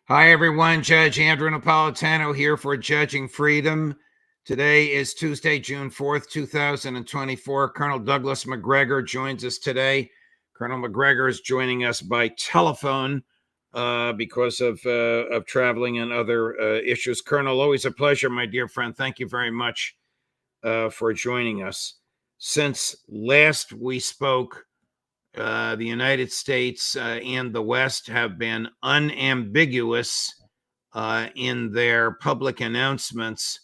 Hi, everyone. Judge Andrew Napolitano here for Judging Freedom. Today is Tuesday, June 4th, 2024. Colonel Douglas Macgregor joins us today. Colonel Macgregor is joining us by telephone because of traveling and other issues. Colonel, always a pleasure, my dear friend. Thank you very much for joining us. Since last we spoke, the United States and the West have been unambiguous in their public announcements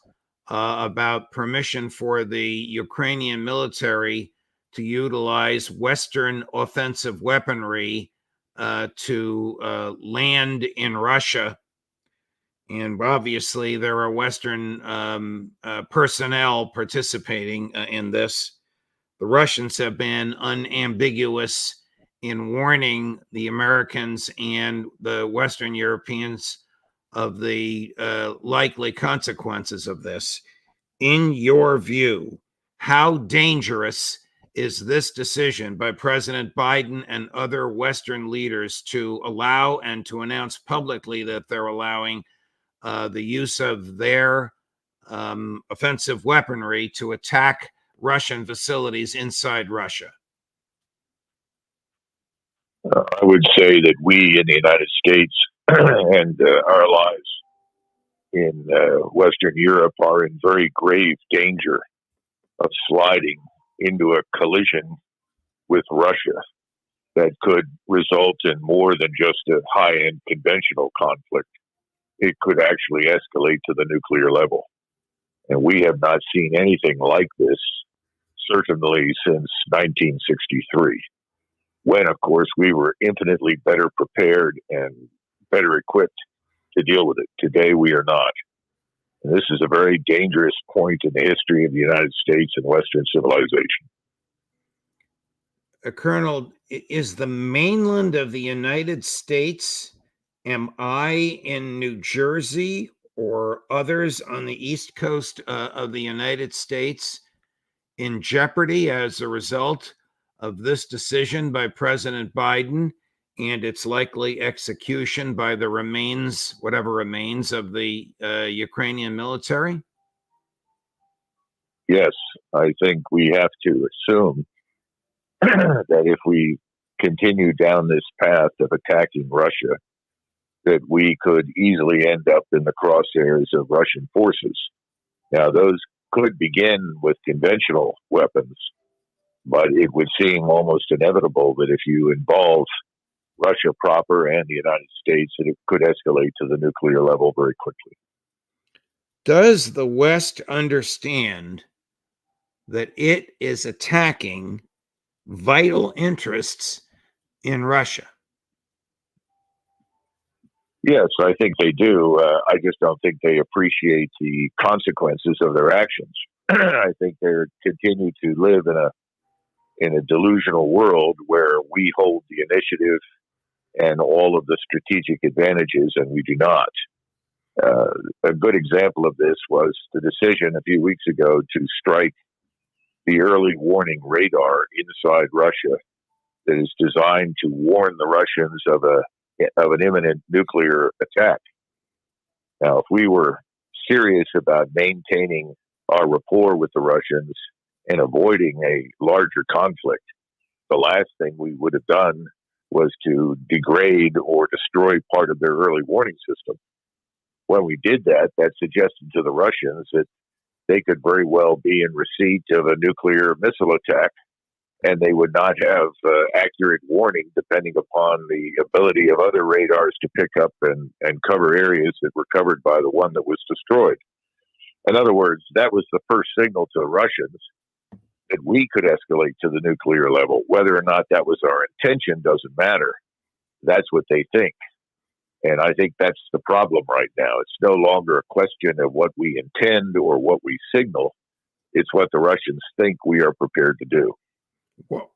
about permission for the Ukrainian military to utilize Western offensive weaponry to land in Russia. And obviously, there are Western personnel participating in this. The Russians have been unambiguous in warning the Americans and the Western Europeans of the likely consequences of this. In your view, how dangerous is this decision by President Biden and other Western leaders to allow and to announce publicly that they're allowing the use of their offensive weaponry to attack Russian facilities inside Russia? I would say that we in the United States and our allies in Western Europe are in very grave danger of sliding into a collision with Russia that could result in more than just a high-end conventional conflict. It could actually escalate to the nuclear level. And we have not seen anything like this, certainly since 1963, when, of course, we were infinitely better prepared and better equipped to deal with it. Today, we are not. And this is a very dangerous point in the history of the United States and Western civilization. Colonel, is the mainland of the United States, am I in New Jersey or others on the East Coast of the United States in jeopardy as a result of this decision by President Biden and its likely execution by the remains, whatever remains of the Ukrainian military? Yes, I think we have to assume that if we continue down this path of attacking Russia, that we could easily end up in the crosshairs of Russian forces. Now, those could begin with conventional weapons, but it would seem almost inevitable that if you involve Russia proper and the United States, that it could escalate to the nuclear level very quickly. Does the West understand that it is attacking vital interests in Russia? Yes, I think they do. I just don't think they appreciate the consequences of their actions. I think they continue to live in a delusional world where we hold the initiative and all of the strategic advantages, and we do not. A good example of this was the decision a few weeks ago to strike the early warning radar inside Russia that is designed to warn the Russians of an imminent nuclear attack. Now, if we were serious about maintaining our rapport with the Russians and avoiding a larger conflict, the last thing we would have done was to degrade or destroy part of their early warning system. When we did that, that suggested to the Russians that they could very well be in receipt of a nuclear missile attack, and they would not have accurate warning depending upon the ability of other radars to pick up and cover areas that were covered by the one that was destroyed. In other words, that was the first signal to the Russians that we could escalate to the nuclear level. Whether or not that was our intention doesn't matter. That's what they think. And I think that's the problem right now. It's no longer a question of what we intend or what we signal. It's what the Russians think we are prepared to do. Well,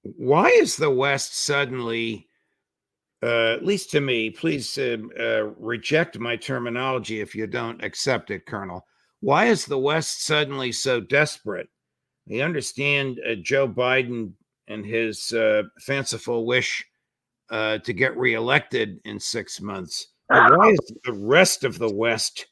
why is the West suddenly, at least to me, please reject my terminology if you don't accept it, Colonel. Why is the West suddenly so desperate? I understand Joe Biden and his fanciful wish to get reelected in 6 months. But why is the rest of the West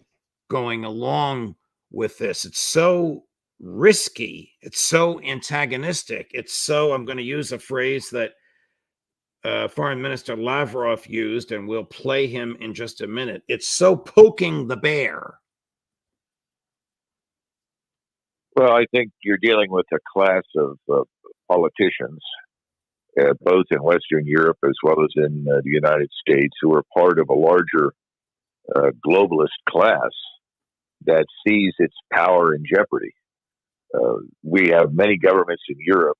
going along with this? It's so risky. It's so antagonistic. It's so, I'm going to use a phrase that Foreign Minister Lavrov used, and we'll play him in just a minute. It's so poking the bear. Well, I think you're dealing with a class of politicians, both in Western Europe as well as in the United States, who are part of a larger globalist class that sees its power in jeopardy. We have many governments in Europe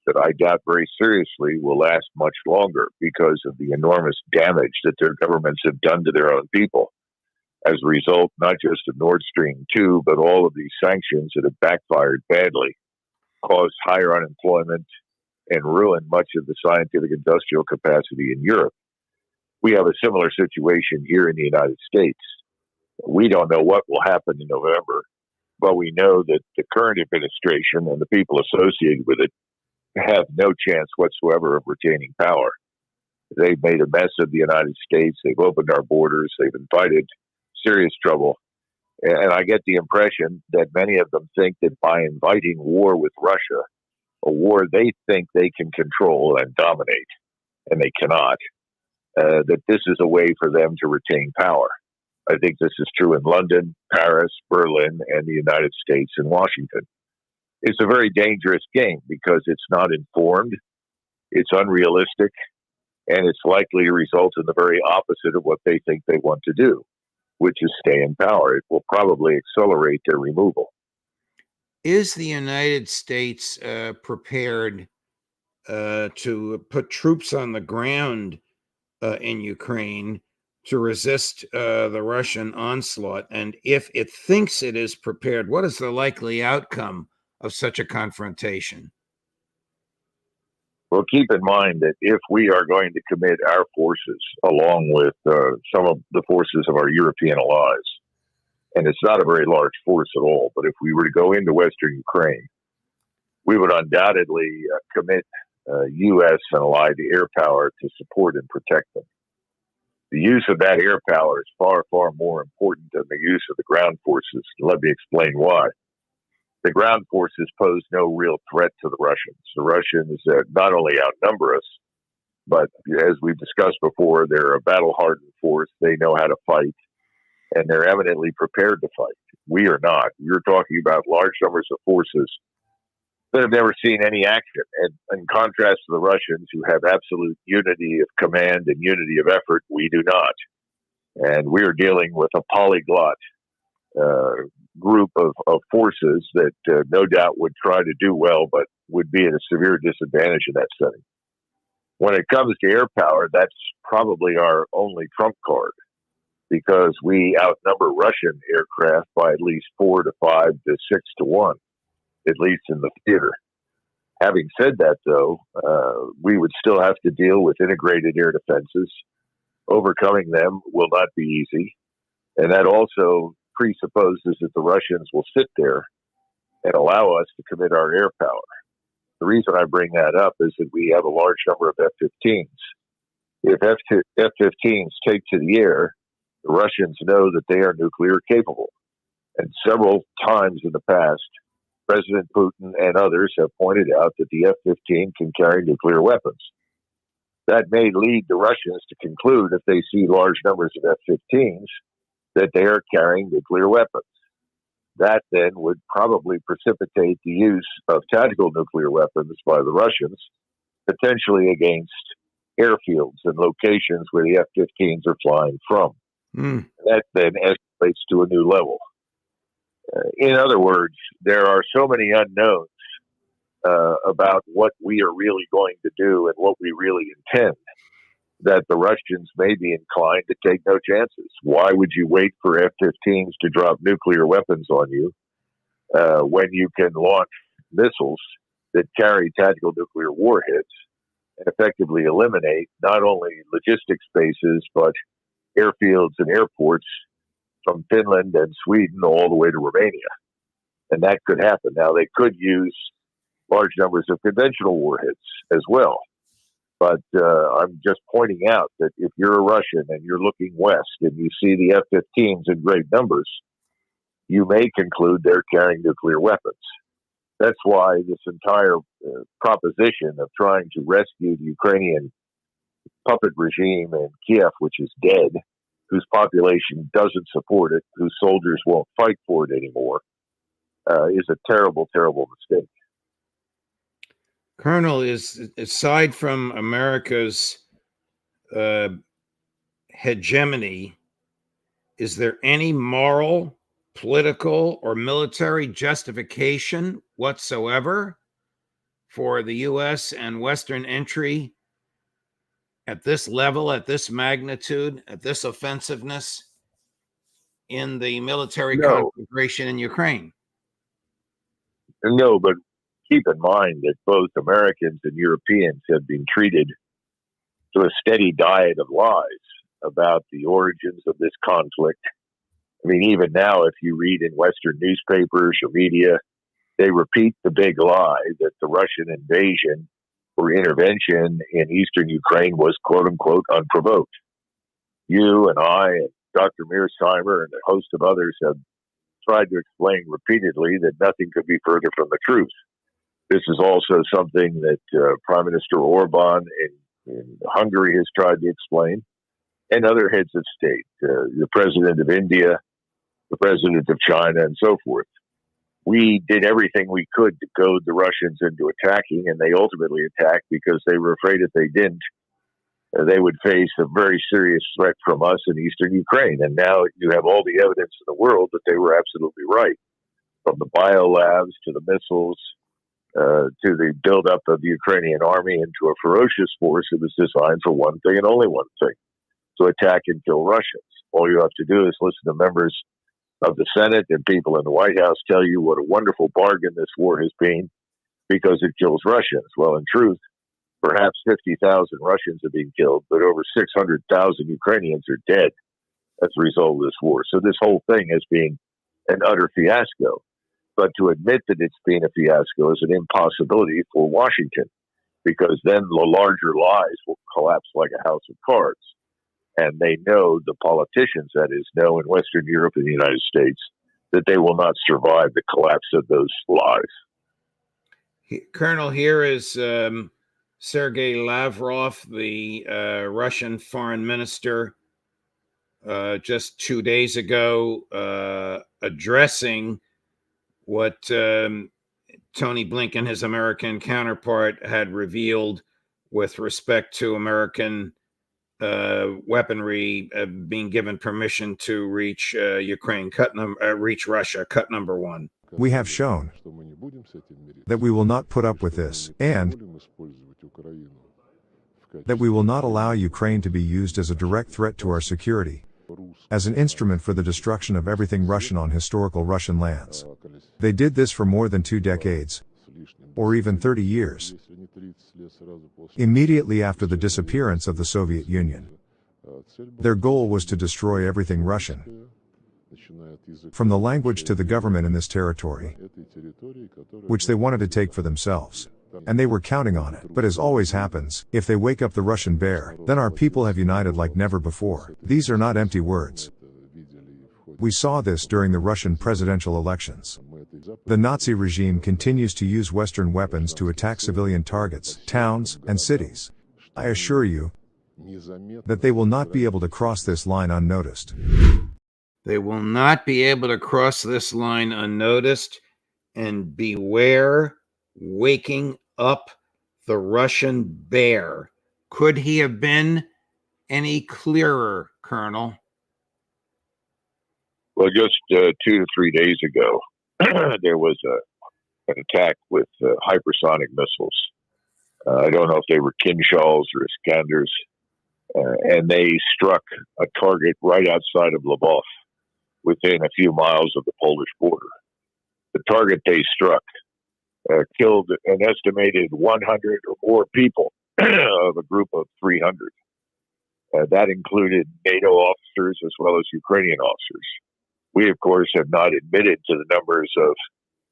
that I doubt very seriously will last much longer because of the enormous damage that their governments have done to their own people. As a result, not just of Nord Stream 2, but all of these sanctions that have backfired badly, caused higher unemployment, and ruined much of the scientific industrial capacity in Europe. We have a similar situation here in the United States. We don't know what will happen in November, but we know that the current administration and the people associated with it have no chance whatsoever of retaining power. They've made a mess of the United States. They've opened our borders. They've invited serious trouble. And I get the impression that many of them think that by inviting war with Russia, a war they think they can control and dominate, and they cannot, that this is a way for them to retain power. I think this is true in London, Paris, Berlin, and the United States and Washington. It's a very dangerous game because it's not informed, it's unrealistic, and it's likely to result in the very opposite of what they think they want to do, which is stay in power. It will probably accelerate their removal. Is the United States prepared to put troops on the ground in Ukraine to resist the Russian onslaught? And if it thinks it is prepared, what is the likely outcome of such a confrontation? Well, keep in mind that if we are going to commit our forces along with some of the forces of our European allies, and it's not a very large force at all, but if we were to go into Western Ukraine, we would undoubtedly commit U.S. and allied air power to support and protect them. The use of that air power is far, far more important than the use of the ground forces. Let me explain why. The ground forces pose no real threat to the Russians. The Russians not only outnumber us, but as we've discussed before, they're a battle-hardened force. They know how to fight, and they're eminently prepared to fight. We are not. You're talking about large numbers of forces that have never seen any action. And in contrast to the Russians, who have absolute unity of command and unity of effort, we do not. And we are dealing with a polyglot group of forces that no doubt would try to do well, but would be at a severe disadvantage in that setting. When it comes to air power, that's probably our only trump card, because we outnumber Russian aircraft by at least 4 to 5 to 6 to 1, at least in the theater. Having said that, though, we would still have to deal with integrated air defenses. Overcoming them will not be easy, and that also presupposes that the Russians will sit there and allow us to commit our air power. The reason I bring that up is that we have a large number of F-15s. If F-15s take to the air, the Russians know that they are nuclear capable. And several times in the past, President Putin and others have pointed out that the F-15 can carry nuclear weapons. That may lead the Russians to conclude, if they see large numbers of F-15s, that they are carrying nuclear weapons. That then would probably precipitate the use of tactical nuclear weapons by the Russians, potentially against airfields and locations where the F-15s are flying from. That then escalates to a new level. In other words, there are so many unknowns about what we are really going to do and what we really intend that the Russians may be inclined to take no chances. Why would you wait for F-15s to drop nuclear weapons on you when you can launch missiles that carry tactical nuclear warheads and effectively eliminate not only logistics bases, but airfields and airports from Finland and Sweden all the way to Romania? And that could happen. Now, they could use large numbers of conventional warheads as well. But I'm just pointing out that if you're a Russian and you're looking west and you see the F-15s in great numbers, you may conclude they're carrying nuclear weapons. That's why this entire proposition of trying to rescue the Ukrainian puppet regime in Kiev, which is dead, whose population doesn't support it, whose soldiers won't fight for it anymore, is a terrible, terrible mistake. Colonel, is aside from America's hegemony, is there any moral, political, or military justification whatsoever for the U.S. and Western entry at this level, at this magnitude, at this offensiveness in the military conflagration in Ukraine? No, but keep in mind that both Americans and Europeans have been treated to a steady diet of lies about the origins of this conflict. I mean, even now, if you read in Western newspapers or media, they repeat the big lie that the Russian invasion or intervention in eastern Ukraine was, quote unquote, unprovoked. You and I and Dr. Mearsheimer and a host of others have tried to explain repeatedly that nothing could be further from the truth. This is also something that Prime Minister Orban in Hungary has tried to explain, and other heads of state, the President of India, the President of China, and so forth. We did everything we could to goad the Russians into attacking, and they ultimately attacked because they were afraid if they didn't, they would face a very serious threat from us in eastern Ukraine. And now you have all the evidence in the world that they were absolutely right, from the biolabs to the missiles to the buildup of the Ukrainian army into a ferocious force that was designed for one thing and only one thing, to attack and kill Russians. All you have to do is listen to members of the Senate and people in the White House tell you what a wonderful bargain this war has been because it kills Russians. Well, in truth, perhaps 50,000 Russians have been killed, but over 600,000 Ukrainians are dead as a result of this war. So this whole thing has been an utter fiasco. But to admit that it's been a fiasco is an impossibility for Washington, because then the larger lies will collapse like a house of cards. And they know, the politicians, that is, know in Western Europe and the United States, that they will not survive the collapse of those lies. Colonel, here is Sergei Lavrov, the Russian foreign minister, just 2 days ago, addressing what Tony Blinken, his American counterpart, had revealed with respect to American weaponry being given permission to reach Ukraine, reach Russia, cut number one. We have shown that we will not put up with this, and that we will not allow Ukraine to be used as a direct threat to our security, as an instrument for the destruction of everything Russian on historical Russian lands. They did this for more than 2 decades, or even 30 years, immediately after the disappearance of the Soviet Union. Their goal was to destroy everything Russian, from the language to the government in this territory, which they wanted to take for themselves. And they were counting on it. But as always happens, if they wake up the Russian bear, then our people have united like never before. These are not empty words. We saw this during the Russian presidential elections. The Nazi regime continues to use Western weapons to attack civilian targets, towns, and cities. I assure you that they will not be able to cross this line unnoticed. They will not be able to cross this line unnoticed, and beware waking up the Russian bear. Could he have been any clearer, Colonel? Well, just 2 to 3 days ago, there was an attack with hypersonic missiles. I don't know if they were Kinzhals or Iskanders, and they struck a target right outside of Lvov, within a few miles of the Polish border. The target they struck killed an estimated 100 or more people of a group of 300. That included NATO officers as well as Ukrainian officers. We, of course, have not admitted to the numbers of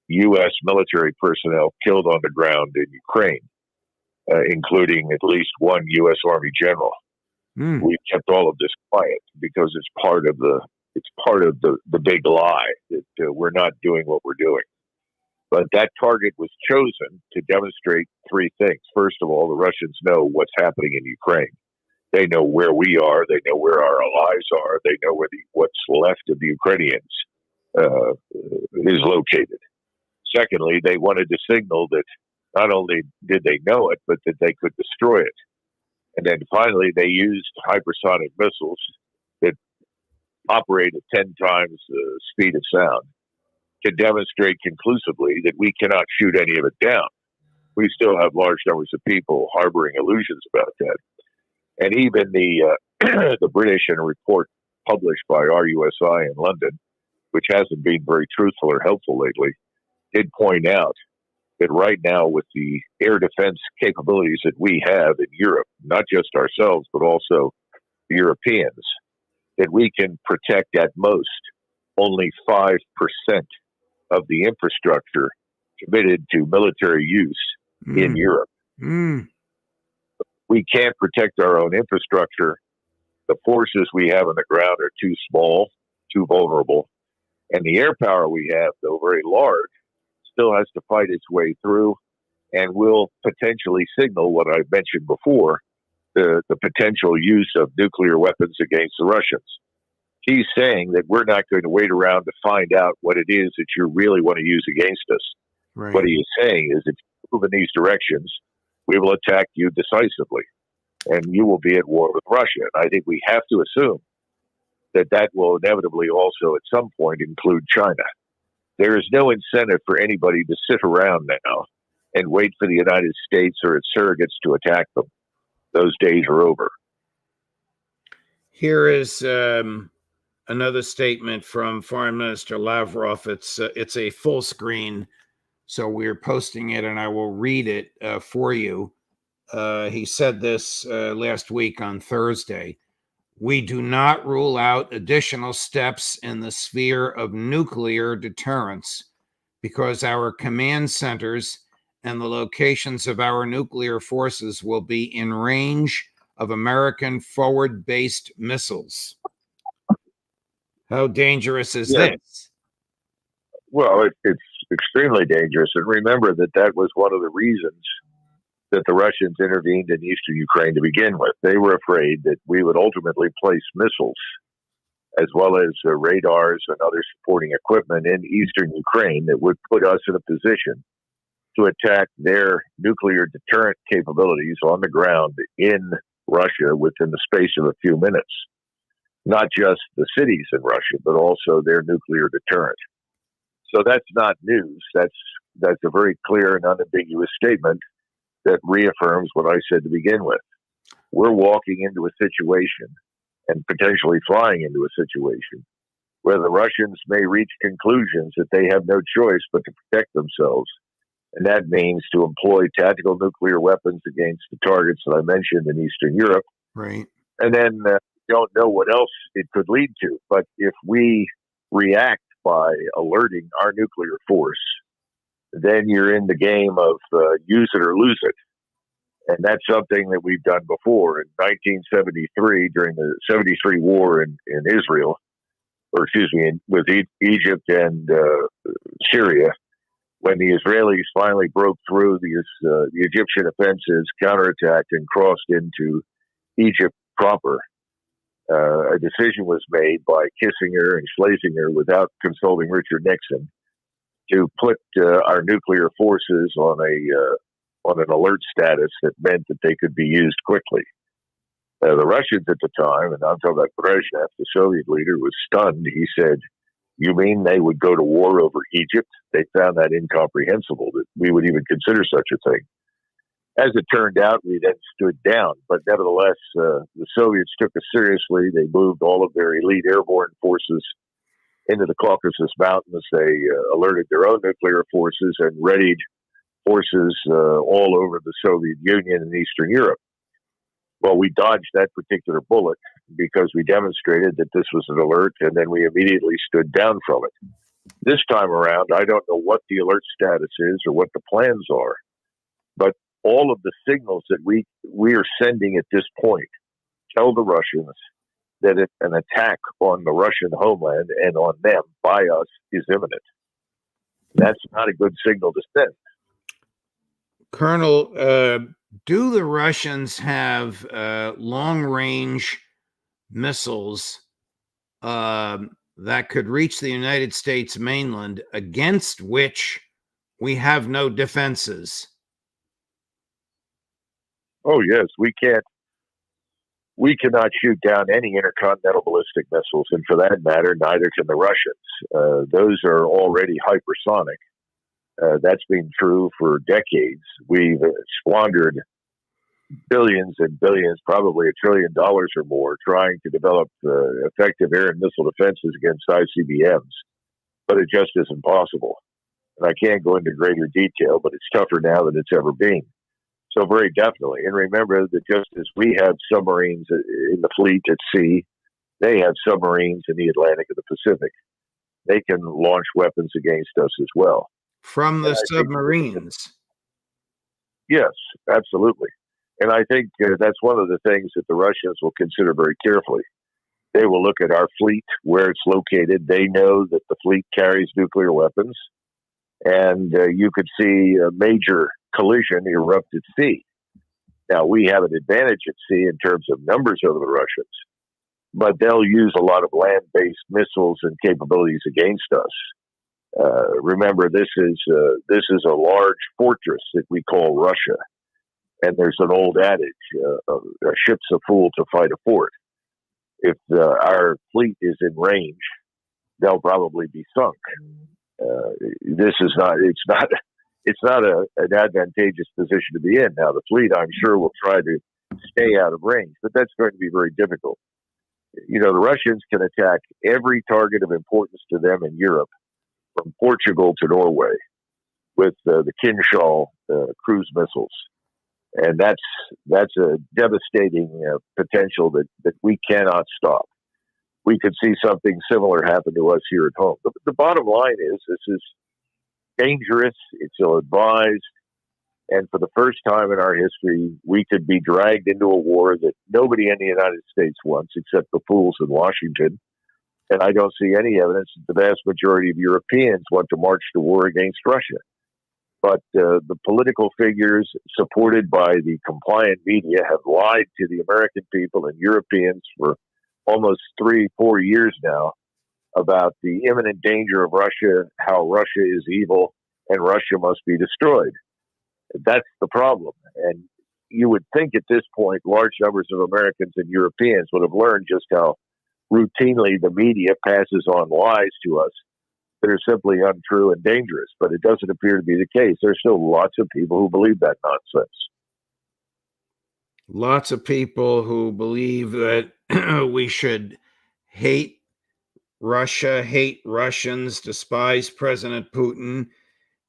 U.S. military personnel killed on the ground in Ukraine. including at least one U.S. Army general. We've kept all of this quiet because it's part of the big lie that we're not doing what we're doing. But that target was chosen to demonstrate three things. First of all, the Russians know what's happening in Ukraine. They know where we are. They know where our allies are. They know where what's left of the Ukrainians is located. Secondly, they wanted to signal that not only did they know it, but that they could destroy it. And then finally, they used hypersonic missiles that operate at 10 times the speed of sound to demonstrate conclusively that we cannot shoot any of it down. We still have large numbers of people harboring illusions about that. And even the British, in a report published by RUSI in London, which hasn't been very truthful or helpful lately, did point out that right now, with the air defense capabilities that we have in Europe, not just ourselves, but also the Europeans, that we can protect at most only 5% of the infrastructure committed to military use in Europe. We can't protect our own infrastructure. The forces we have on the ground are too small, too vulnerable. And the air power we have, though very large, still has to fight its way through and will potentially signal what I mentioned before, the potential use of nuclear weapons against the Russians. He's saying that we're not going to wait around to find out what it is that you really want to use against us. Right. What he is saying is, if you move in these directions, we will attack you decisively, and you will be at war with Russia. And I think we have to assume that that will inevitably also at some point include China. There is no incentive for anybody to sit around now and wait for the United States or its surrogates to attack them. Those days are over. Here is another statement from Foreign Minister Lavrov. It's a full screen, so we're posting it, and I will read it for you. He said this last week on Thursday. We do not rule out additional steps in the sphere of nuclear deterrence because our command centers and the locations of our nuclear forces will be in range of American forward-based missiles. How dangerous is this? Well, it's extremely dangerous. And remember that was one of the reasons that the Russians intervened in eastern Ukraine to begin with. They were afraid that we would ultimately place missiles as well as radars and other supporting equipment in eastern Ukraine that would put us in a position to attack their nuclear deterrent capabilities on the ground in Russia within the space of a few minutes. Not just the cities in Russia, but also their nuclear deterrent. So that's not news. That's a very clear and unambiguous statement that reaffirms what I said to begin with. We're walking into a situation and potentially flying into a situation where the Russians may reach conclusions that they have no choice but to protect themselves. And that means to employ tactical nuclear weapons against the targets that I mentioned in Eastern Europe. Right. And then don't know what else it could lead to. But if we react by alerting our nuclear force, then you're in the game of use it or lose it. And that's something that we've done before. In 1973, during the 73 war in Israel, with Egypt and Syria, when the Israelis finally broke through the Egyptian offenses, counterattacked, and crossed into Egypt proper, a decision was made by Kissinger and Schlesinger, without consulting Richard Nixon, to put our nuclear forces on an alert status that meant that they could be used quickly. The Russians at the time, and I'm talking about Brezhnev, the Soviet leader, was stunned. He said, "You mean they would go to war over Egypt?" They found that incomprehensible, that we would even consider such a thing. As it turned out, we then stood down. But nevertheless, the Soviets took us seriously. They moved all of their elite airborne forces into the Caucasus Mountains. They alerted their own nuclear forces and readied forces all over the Soviet Union and Eastern Europe. Well, we dodged that particular bullet because we demonstrated that this was an alert, and then we immediately stood down from it. This time around, I don't know what the alert status is or what the plans are, but all of the signals that we are sending at this point tell the Russians that an attack on the Russian homeland and on them by us is imminent. That's not a good signal to send. Colonel, do the Russians have long-range missiles that could reach the United States mainland against which we have no defenses? Oh, yes, we cannot shoot down any intercontinental ballistic missiles, and for that matter, neither can the Russians. Those are already hypersonic. That's been true for decades. We've squandered billions and billions, probably $1 trillion or more, trying to develop effective air and missile defenses against ICBMs, but it just isn't possible. And I can't go into greater detail, but it's tougher now than it's ever been. So very definitely. And remember that just as we have submarines in the fleet at sea, they have submarines in the Atlantic and the Pacific. They can launch weapons against us as well. From the submarines? Yes, absolutely. And I think that's one of the things that the Russians will consider very carefully. They will look at our fleet, where it's located. They know that the fleet carries nuclear weapons. And you could see a major collision erupt at sea. Now, we have an advantage at sea in terms of numbers over the Russians, but they'll use a lot of land-based missiles and capabilities against us. Remember, this is a large fortress that we call Russia, and there's an old adage: "A ship's a fool to fight a fort." If our fleet is in range, they'll probably be sunk. It's not an advantageous position to be in. Now, the fleet, I'm sure, will try to stay out of range, but that's going to be very difficult. You know, the Russians can attack every target of importance to them in Europe, from Portugal to Norway, with the Kinshall cruise missiles. And that's a devastating potential that we cannot stop. We could see something similar happen to us here at home. The bottom line is this is dangerous, it's ill-advised, and for the first time in our history, we could be dragged into a war that nobody in the United States wants except the fools in Washington. And I don't see any evidence that the vast majority of Europeans want to march to war against Russia. But the political figures supported by the compliant media have lied to the American people and Europeans for almost 3-4 years now about the imminent danger of Russia, how Russia is evil, and Russia must be destroyed. That's the problem. And you would think at this point, large numbers of Americans and Europeans would have learned just how routinely the media passes on lies to us that are simply untrue and dangerous. But it doesn't appear to be the case. There's still lots of people who believe that nonsense. Lots of people who believe that we should hate Russia, hate Russians, despise President Putin,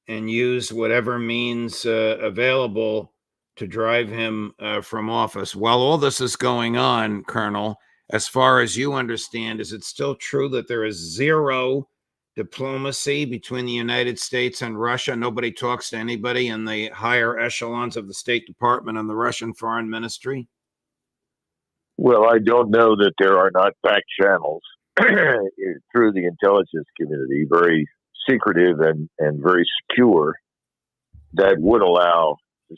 and use whatever means available to drive him from office. While all this is going on, Colonel, as far as you understand, is it still true that there is zero diplomacy between the United States and Russia? Nobody talks to anybody in the higher echelons of the State Department and the Russian Foreign Ministry? Well, I don't know that there are not back channels through the intelligence community, very secretive and very secure, that would allow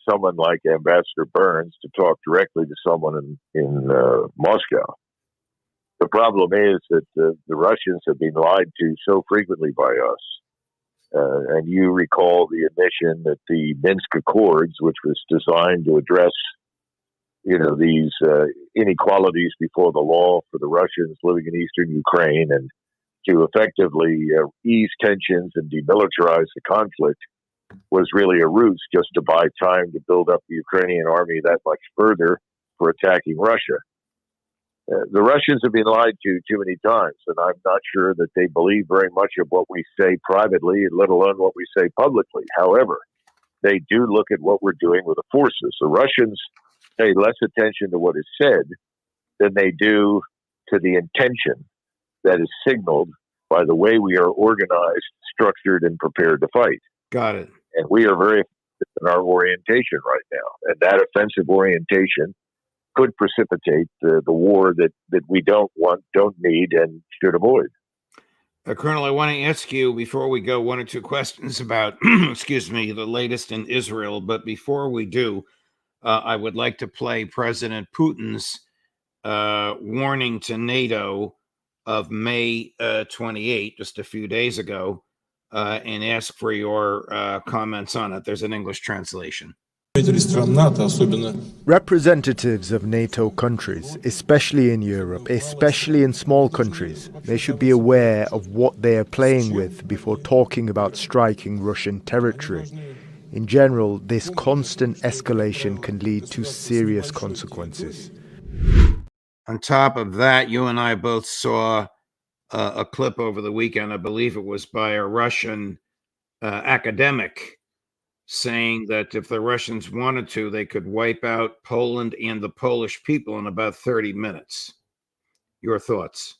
someone like Ambassador Burns to talk directly to someone in Moscow. The problem is that the Russians have been lied to so frequently by us. And you recall the admission that the Minsk Accords, which was designed to address these inequalities before the law for the Russians living in eastern Ukraine and to effectively ease tensions and demilitarize the conflict, was really a ruse just to buy time to build up the Ukrainian army that much further for attacking Russia. The Russians have been lied to too many times, and I'm not sure that they believe very much of what we say privately, let alone what we say publicly. However, they do look at what we're doing with the forces. The Russians pay less attention to what is said than they do to the intention that is signaled by the way we are organized, structured, and prepared to fight. Got it. And we are very in our orientation right now. And that offensive orientation could precipitate the war that we don't want, don't need, and should avoid. Colonel, I want to ask you before we go one or two questions about, excuse me, the latest in Israel. But before we do, I would like to play President Putin's warning to NATO of May 28, just a few days ago, and ask for your comments on it. There's an English translation. Representatives of NATO countries, especially in Europe, especially in small countries, they should be aware of what they are playing with before talking about striking Russian territory. In general, this constant escalation can lead to serious consequences. On top of that, you and I both saw a clip over the weekend, I believe it was by a Russian academic, saying that if the Russians wanted to, they could wipe out Poland and the Polish people in about 30 minutes. Your thoughts?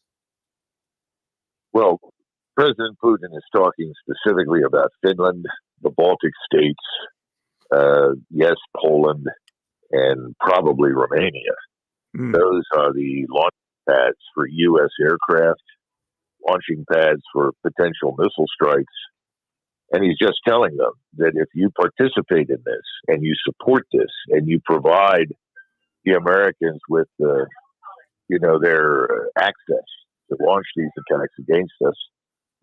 Well, President Putin is talking specifically about Finland, the Baltic states, yes, Poland, and probably Romania. Those are the launch pads for U.S. aircraft, launching pads for potential missile strikes. And he's just telling them that if you participate in this and you support this and you provide the Americans with their access to launch these attacks against us,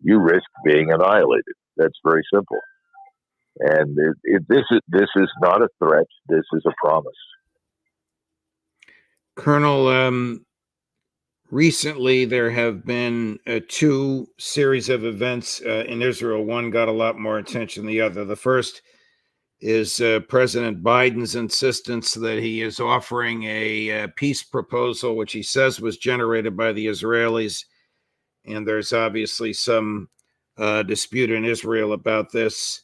you risk being annihilated. That's very simple. And this is not a threat. This is a promise. Colonel, recently there have been two series of events in Israel. One got a lot more attention than the other. The first is President Biden's insistence that he is offering a peace proposal, which he says was generated by the Israelis. And there's obviously some dispute in Israel about this.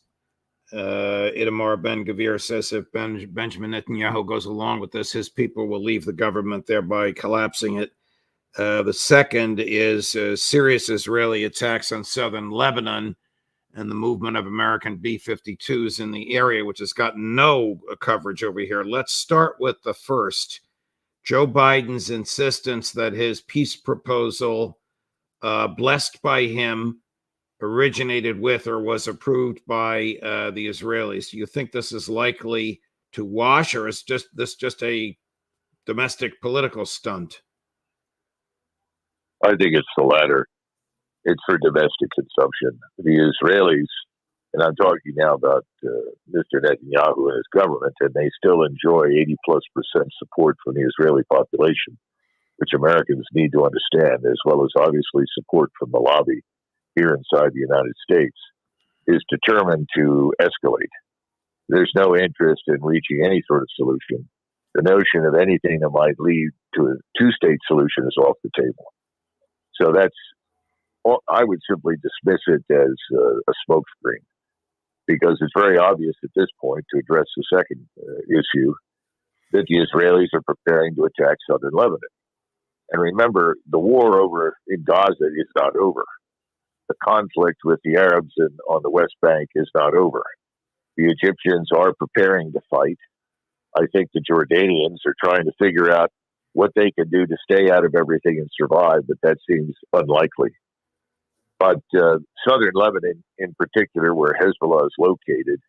Itamar Ben-Gvir says if Benjamin Netanyahu goes along with this, his people will leave the government, thereby collapsing it. The second is serious Israeli attacks on southern Lebanon and the movement of American B-52s in the area, which has gotten no coverage over here. Let's start with the first. Joe Biden's insistence that his peace proposal, blessed by him, originated with or was approved by the Israelis. Do you think this is likely to wash, or is this just a domestic political stunt? I think it's the latter. It's for domestic consumption. The Israelis, and I'm talking now about Mr. Netanyahu and his government, and they still enjoy 80+% support from the Israeli population, which Americans need to understand, as well as obviously support from the lobby here inside the United States, is determined to escalate. There's no interest in reaching any sort of solution. The notion of anything that might lead to a two-state solution is off the table. So I would simply dismiss it as a smokescreen, because it's very obvious at this point, to address the second issue, that the Israelis are preparing to attack southern Lebanon. And remember, the war over in Gaza is not over. The conflict with the Arabs on the West Bank is not over. The Egyptians are preparing to fight. I think the Jordanians are trying to figure out what they can do to stay out of everything and survive, but that seems unlikely. But southern Lebanon, in particular, where Hezbollah is located,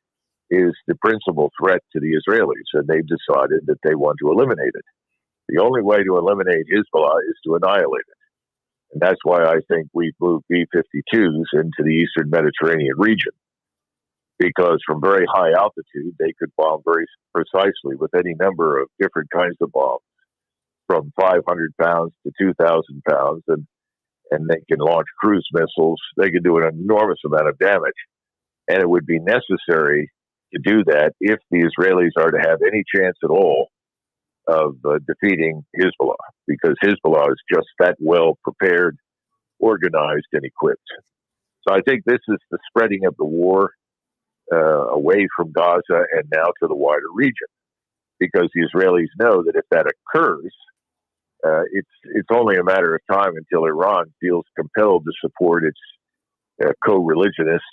is the principal threat to the Israelis, and they've decided that they want to eliminate it. The only way to eliminate Hezbollah is to annihilate it. And that's why I think we've moved B-52s into the eastern Mediterranean region, because from very high altitude, they could bomb very precisely with any number of different kinds of bombs, from 500 pounds to 2,000 pounds, and they can launch cruise missiles. They can do an enormous amount of damage. And it would be necessary to do that if the Israelis are to have any chance at all of defeating Hezbollah, because Hezbollah is just that well prepared, organized, and equipped. So I think this is the spreading of the war away from Gaza and now to the wider region, because the Israelis know that if that occurs, it's only a matter of time until Iran feels compelled to support its co-religionist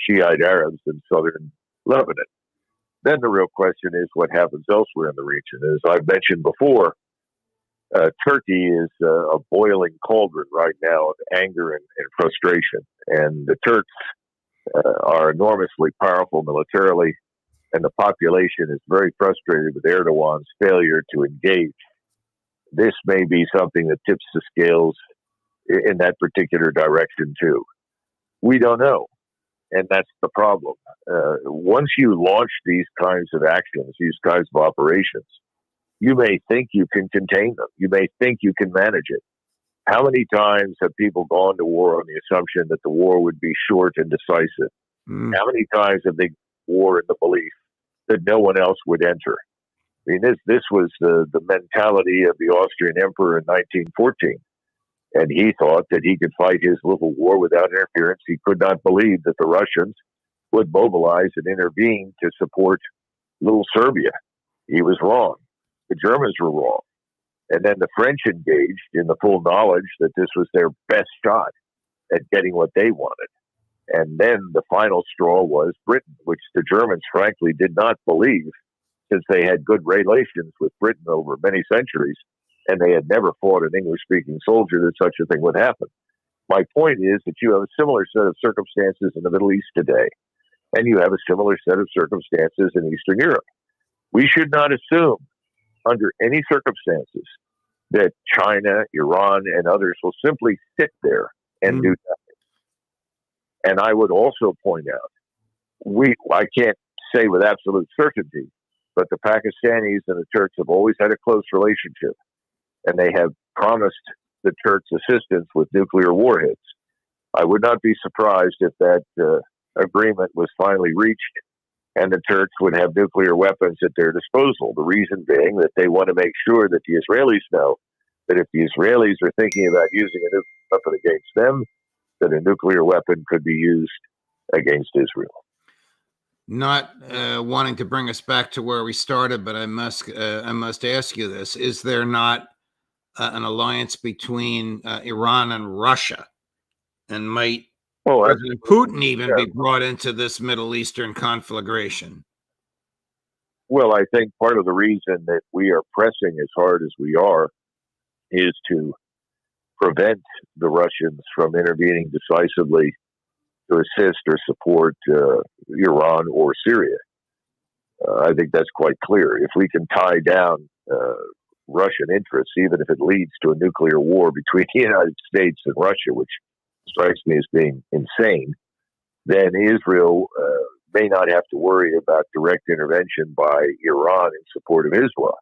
Shiite Arabs in southern Lebanon. Then the real question is what happens elsewhere in the region. As I've mentioned before, Turkey is a boiling cauldron right now of anger and frustration. And the Turks are enormously powerful militarily, and the population is very frustrated with Erdogan's failure to engage. This may be something that tips the scales in that particular direction, too. We don't know. And that's the problem. Once you launch these kinds of actions, these kinds of operations, you may think you can contain them. You may think you can manage it. How many times have people gone to war on the assumption that the war would be short and decisive? How many times have they war in the belief that no one else would enter? I mean, this was the mentality of the Austrian emperor in 1914. And he thought that he could fight his little war without interference. He could not believe that the Russians would mobilize and intervene to support little Serbia. He was wrong. The Germans were wrong. And then the French engaged in the full knowledge that this was their best shot at getting what they wanted. And then the final straw was Britain, which the Germans, frankly, did not believe, since they had good relations with Britain over many centuries, and they had never fought an English-speaking soldier, that such a thing would happen. My point is that you have a similar set of circumstances in the Middle East today, and you have a similar set of circumstances in Eastern Europe. We should not assume, under any circumstances, that China, Iran, and others will simply sit there and do nothing. And I would also point out, I can't say with absolute certainty, but the Pakistanis and the Turks have always had a close relationship, and they have promised the Turks assistance with nuclear warheads. I would not be surprised if that agreement was finally reached and the Turks would have nuclear weapons at their disposal. The reason being that they want to make sure that the Israelis know that if the Israelis are thinking about using a nuclear weapon against them, that a nuclear weapon could be used against Israel. Not wanting to bring us back to where we started, but I must ask you this: is there not an alliance between Iran and Russia, and might President Putin even be brought into this Middle Eastern conflagration? Well, I think part of the reason that we are pressing as hard as we are is to prevent the Russians from intervening decisively to assist or support Iran or Syria. I think that's quite clear. If we can tie down Russian interests, even if it leads to a nuclear war between the United States and Russia, which strikes me as being insane, then Israel may not have to worry about direct intervention by Iran in support of Hezbollah.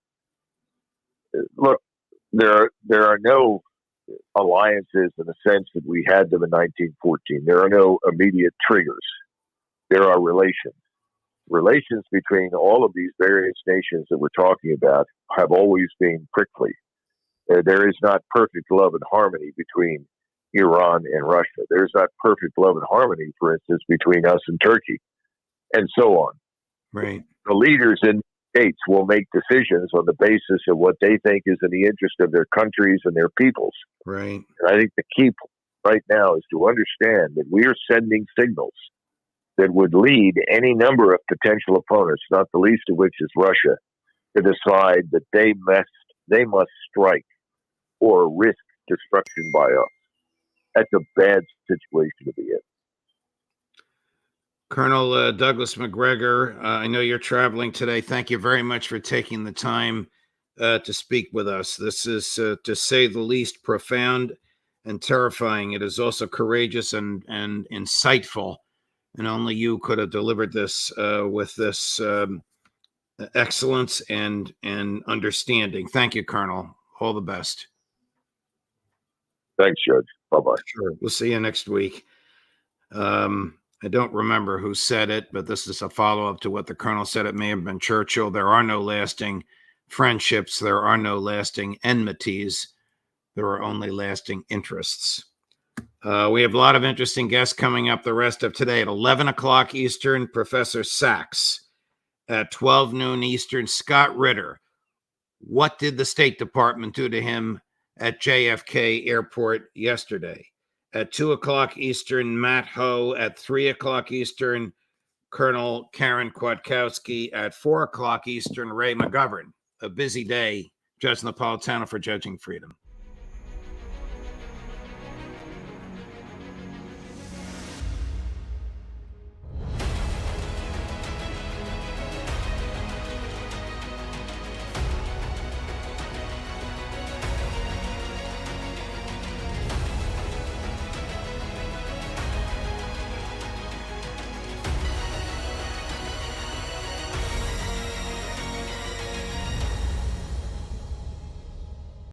Look, there are no alliances in the sense that we had them in 1914. There are no immediate triggers. There are relations. Relations between all of these various nations that we're talking about have always been prickly. There is not perfect love and harmony between Iran and Russia. There's not perfect love and harmony, for instance, between us and Turkey, and so on. Right. The leaders in states will make decisions on the basis of what they think is in the interest of their countries and their peoples. Right. And I think the key right now is to understand that we are sending signals that would lead any number of potential opponents, not the least of which is Russia, to decide that they must strike or risk destruction by us. That's a bad situation to be in. Colonel Douglas Macgregor, I know you're traveling today. Thank you very much for taking the time to speak with us. This is, to say the least, profound and terrifying. It is also courageous and insightful. And only you could have delivered this with this excellence and understanding. Thank you, Colonel. All the best. Thanks, Judge. Bye-bye. Sure. We'll see you next week. I don't remember who said it, but this is a follow-up to what the Colonel said. It may have been Churchill. There are no lasting friendships. There are no lasting enmities. There are only lasting interests. We have a lot of interesting guests coming up the rest of today. At 11 o'clock Eastern, Professor Sachs. At 12 noon Eastern, Scott Ritter. What did the State Department do to him at JFK Airport yesterday? At 2 o'clock Eastern, Matt Ho. At 3 o'clock Eastern, Colonel Karen Kwiatkowski at 4 o'clock Eastern, Ray McGovern. A busy day, Judge Napolitano for Judging Freedom.